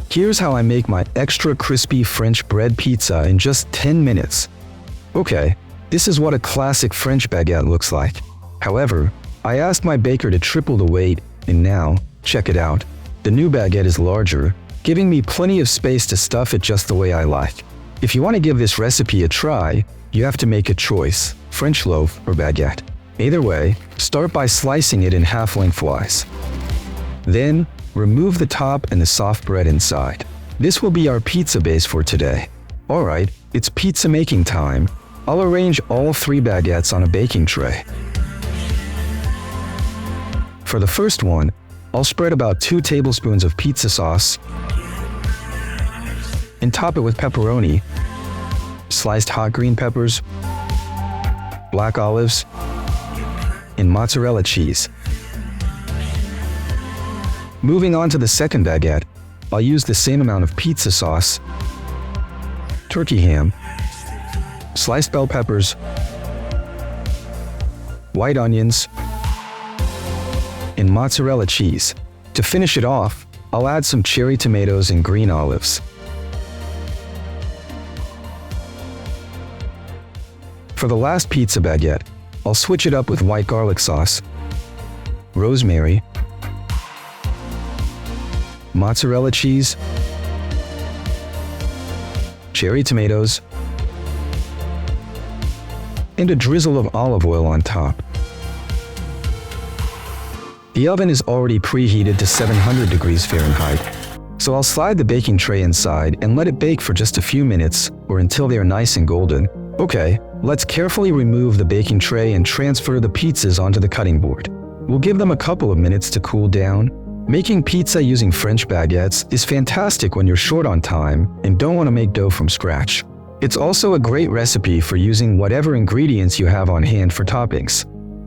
Here's how I make my extra crispy French bread pizza in just 10 minutes. Okay, this is what a classic French baguette looks like. However, I asked my baker to triple the weight, and now, check it out. The new baguette is larger, giving me plenty of space to stuff it just the way I like. If you want to give this recipe a try, you have to make a choice, French loaf or baguette. Either way, start by slicing it in half lengthwise. Then, remove the top and the soft bread inside. This will be our pizza base for today. Alright, it's pizza making time. I'll arrange all 3 baguettes on a baking tray. For the first one, I'll spread about 2 tablespoons of pizza sauce and top it with pepperoni, sliced hot green peppers, black olives, and mozzarella cheese. Moving on to the second baguette, I'll use the same amount of pizza sauce, turkey ham, sliced bell peppers, white onions, and mozzarella cheese. To finish it off, I'll add some cherry tomatoes and green olives. For the last pizza baguette, I'll switch it up with white garlic sauce, rosemary, mozzarella cheese, cherry tomatoes, and a drizzle of olive oil on top. The oven is already preheated to 700 degrees Fahrenheit, so I'll slide the baking tray inside and let it bake for just a few minutes or until they are nice and golden. Okay, let's carefully remove the baking tray and transfer the pizzas onto the cutting board. We'll give them a couple of minutes to cool down. Making pizza using French baguettes is fantastic when you're short on time and don't want to make dough from scratch. It's also a great recipe for using whatever ingredients you have on hand for toppings.